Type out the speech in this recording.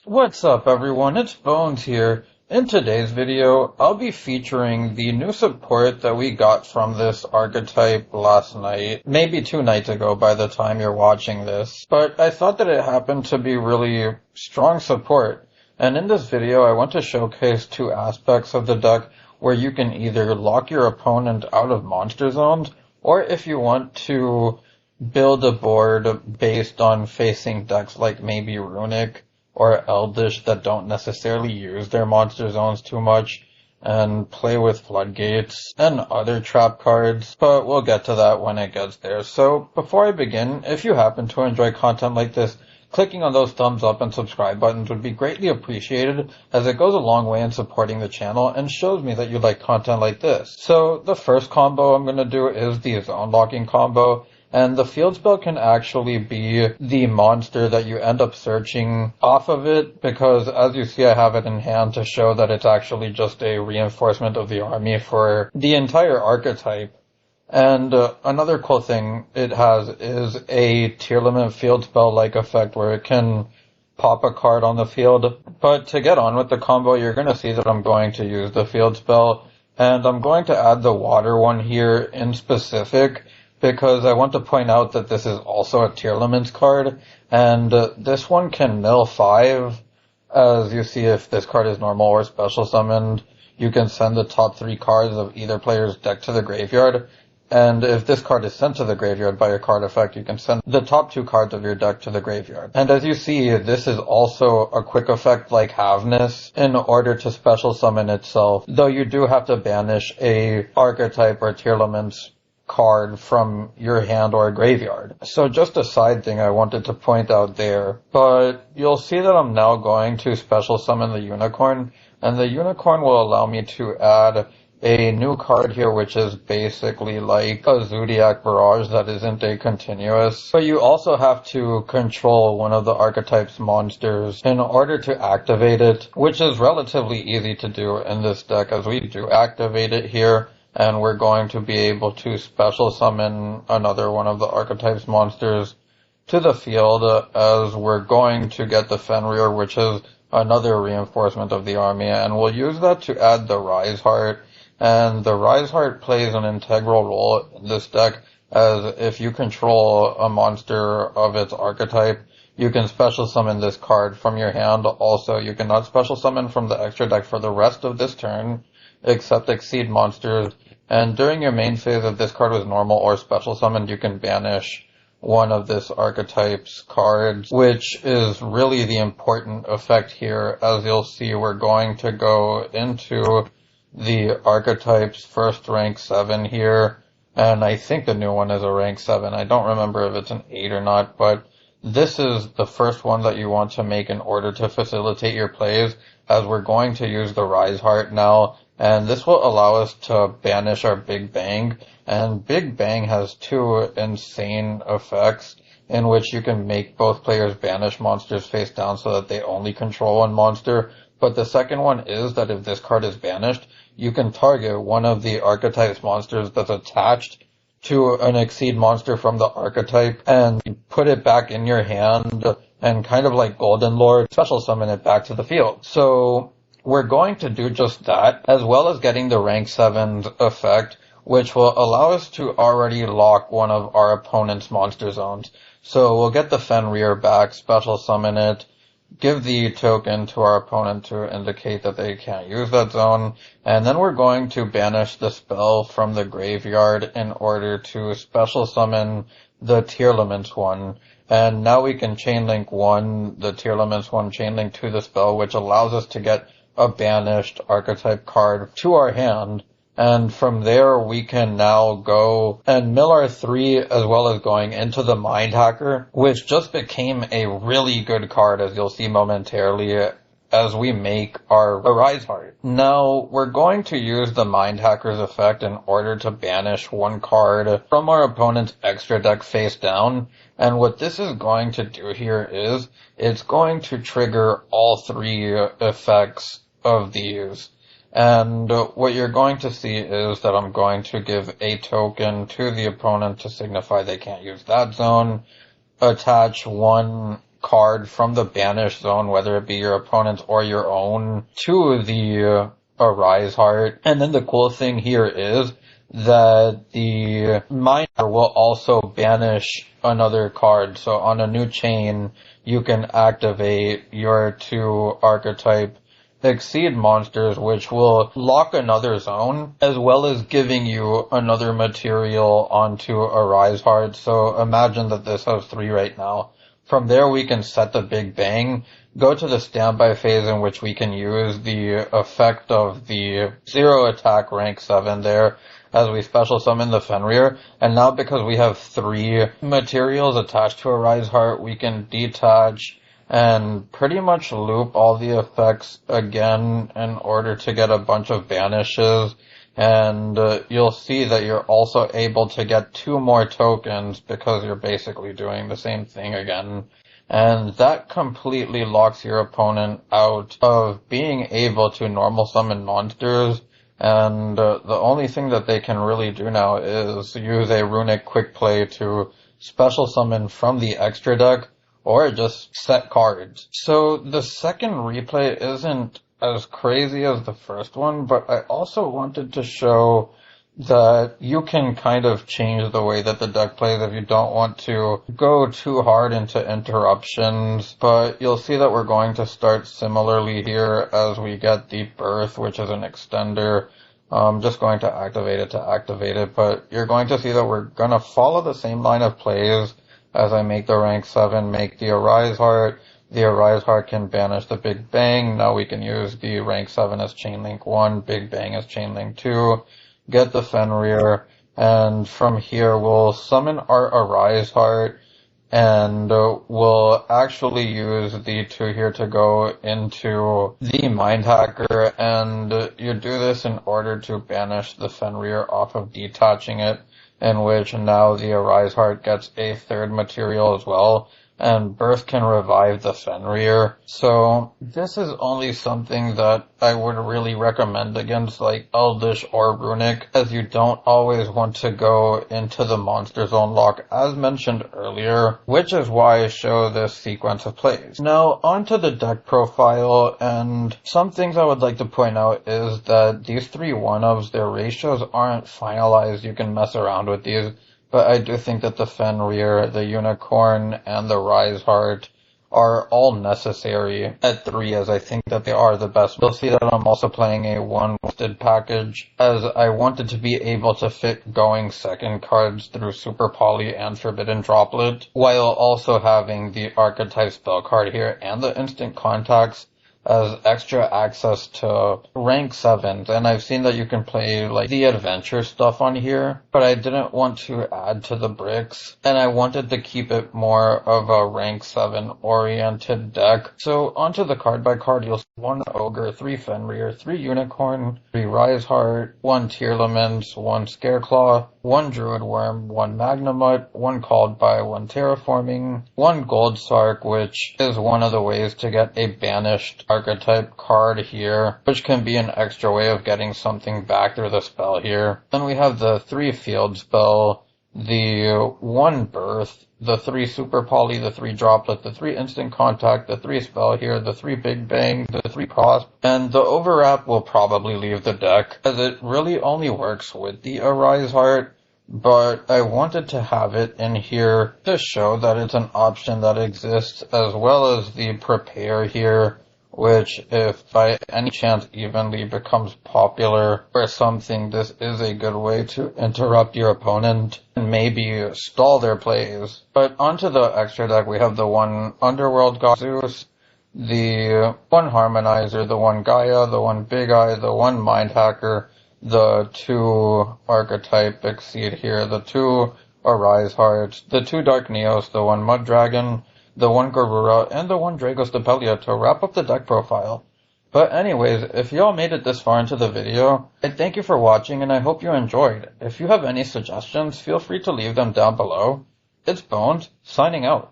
What's up everyone, it's Bones here. In today's video, I'll be featuring the new support that we got from this archetype last night, maybe 2 nights ago by the time you're watching this, but I thought that it happened to be really strong support, and in this video I want to showcase two aspects of the deck where you can either lock your opponent out of monster zones, or if you want to build a board based on facing decks like maybe Runic or Eldish that don't necessarily use their monster zones too much and play with floodgates and other trap cards, but we'll get to that when it gets there. So before I begin, if you happen to enjoy content like this, clicking on those thumbs up and subscribe buttons would be greatly appreciated, as it goes a long way in supporting the channel and shows me that you like content like this. So the first combo I'm going to do is the zone locking combo. And the field spell can actually be the monster that you end up searching off of it, because as you see I have it in hand to show that it's actually just a reinforcement of the army for the entire archetype. And another cool thing it has is a tier limit field spell like effect where it can pop a card on the field. But to get on with the combo, you're going to see that I'm going to use the field spell, and I'm going to add the water one here in specific, because I want to point out that this is also a tier limits card, and this one can mill 5. As you see, if this card is normal or special summoned, you can send the top 3 cards of either player's deck to the graveyard, and if this card is sent to the graveyard by a card effect, you can send the top 2 cards of your deck to the graveyard. And as you see, this is also a quick effect like Haveness in order to special summon itself, though you do have to banish a archetype or tier limits card from your hand or a graveyard. So just a side thing I wanted to point out there, but you'll see that I'm now going to special summon the unicorn, and the unicorn will allow me to add a new card here, which is basically like a Zodiac Barrage that isn't a continuous, but you also have to control one of the archetype's monsters in order to activate it, which is relatively easy to do in this deck, as we do activate it here. And we're going to be able to special summon another one of the archetype's monsters to the field, as we're going to get the Fenrir, which is another reinforcement of the army, and we'll use that to add the Rise Heart. And the Rise Heart plays an integral role in this deck, as if you control a monster of its archetype, you can special summon this card from your hand. Also, you cannot special summon from the extra deck for the rest of this turn, except Exceed monsters, and during your main phase, if this card was normal or special summoned, you can banish one of this archetype's cards, which is really the important effect here. As you'll see, we're going to go into the archetype's first rank 7 here, and I think the new one is a rank 7. I don't remember if it's an 8 or not, but this is the first one that you want to make in order to facilitate your plays, as we're going to use the Rise Heart now. And this will allow us to banish our Big Bang. And Big Bang has 2 insane effects in which you can make both players banish monsters face down so that they only control one monster. But the second one is that if this card is banished, you can target one of the archetype's monsters that's attached to an Exceed monster from the archetype and put it back in your hand and kind of like Golden Lord, special summon it back to the field. So we're going to do just that, as well as getting the rank 7 effect, which will allow us to already lock one of our opponent's monster zones. So we'll get the Fenrir back, special summon it, give the token to our opponent to indicate that they can't use that zone, and then we're going to banish the spell from the graveyard in order to special summon the tier limits one. And now we can chainlink the tier limits one chainlink to the spell, which allows us to get a banished archetype card to our hand, and from there we can now go and mill our 3, as well as going into the Mind Hacker, which just became a really good card, as you'll see momentarily as we make our Rise Heart. Now we're going to use the Mind Hacker's effect in order to banish one card from our opponent's extra deck face down, and what this is going to do here is it's going to trigger all 3 effects of these. And what you're going to see is that I'm going to give a token to the opponent to signify they can't use that zone, attach one card from the banish zone, whether it be your opponent's or your own, to the Arise Heart. And then the cool thing here is that the miner will also banish another card. So on a new chain, you can activate your 2 archetype Exceed monsters, which will lock another zone, as well as giving you another material onto Arise Heart. So imagine that this has 3 right now. From there we can set the Big Bang, go to the standby phase in which we can use the effect of the 0 attack rank 7 there, as we special summon the Fenrir, and now because we have 3 materials attached to Arise Heart, we can detach and pretty much loop all the effects again in order to get a bunch of banishes. And you'll see that you're also able to get 2 more tokens because you're basically doing the same thing again. And that completely locks your opponent out of being able to normal summon monsters. And the only thing that they can really do now is use a runic quick play to special summon from the extra deck, or just set cards. So the second replay isn't as crazy as the first one, but I also wanted to show that you can kind of change the way that the deck plays if you don't want to go too hard into interruptions. But you'll see that we're going to start similarly here as we get the Birth, which is an extender. Just going to activate it, but you're going to see that we're going to follow the same line of plays. As I make the rank 7, make the Arise Heart. The Arise Heart can banish the Big Bang. Now we can use the rank 7 as Chainlink 1, Big Bang as Chainlink 2, get the Fenrir, and from here we'll summon our Arise Heart, and we'll actually use the 2 here to go into the Mind Hacker, and you do this in order to banish the Fenrir off of detaching it, in which now the Arise Heart gets a 3rd material as well, and Birth can revive the Fenrir. So this is only something that I would really recommend against like Eldish or Runic, as you don't always want to go into the monster zone lock as mentioned earlier, which is why I show this sequence of plays. Now onto the deck profile, and some things I would like to point out is that these 3 1-ofs, their ratios aren't finalized. You can mess around with these. But I do think that the Fenrir, the Unicorn, and the Rise Heart are all necessary at 3, as I think that they are the best. You'll see that I'm also playing a 1-listed package, as I wanted to be able to fit going second cards through Super Poly and Forbidden Droplet, while also having the Archetype spell card here and the Instant Contacts as extra access to rank 7s, and I've seen that you can play like the adventure stuff on here, but I didn't want to add to the bricks, and I wanted to keep it more of a rank 7 oriented deck. So onto the card by card, you'll see 1 Ogre, 3 Fenrir, 3 Unicorn, 3 Rise Heart, 1 Tearlaments, 1 Scareclaw, 1 Druid Worm, 1 Magnamut, 1 Called by, 1 Terraforming, 1 Gold Sark, which is one of the ways to get a banished archetype card here, which can be an extra way of getting something back through the spell here. Then we have the 3 Field Spell, the 1 Birth, the 3 Super Poly, the 3 Droplet, the 3 Instant Contact, the 3 Spell here, the 3 Big Bang, the 3 Prosp, and the Overwrap will probably leave the deck, as it really only works with the Arise Heart, but I wanted to have it in here to show that it's an option that exists, as well as the Prepare here, which, if by any chance evenly becomes popular or something, this is a good way to interrupt your opponent and maybe stall their plays. But onto the extra deck, we have the 1 Underworld God Zeus, the 1 Harmonizer, the 1 Gaia, the 1 Big Eye, the 1 Mind Hacker, the 2 Archetype Exceed here, the 2 Arise Hearts, the 2 Dark Neos, the 1 Mud Dragon, the 1 Garura, and the 1 Dragos Depelia to wrap up the deck profile. But anyways, if y'all made it this far into the video, I thank you for watching and I hope you enjoyed. If you have any suggestions, feel free to leave them down below. It's Bones, signing out.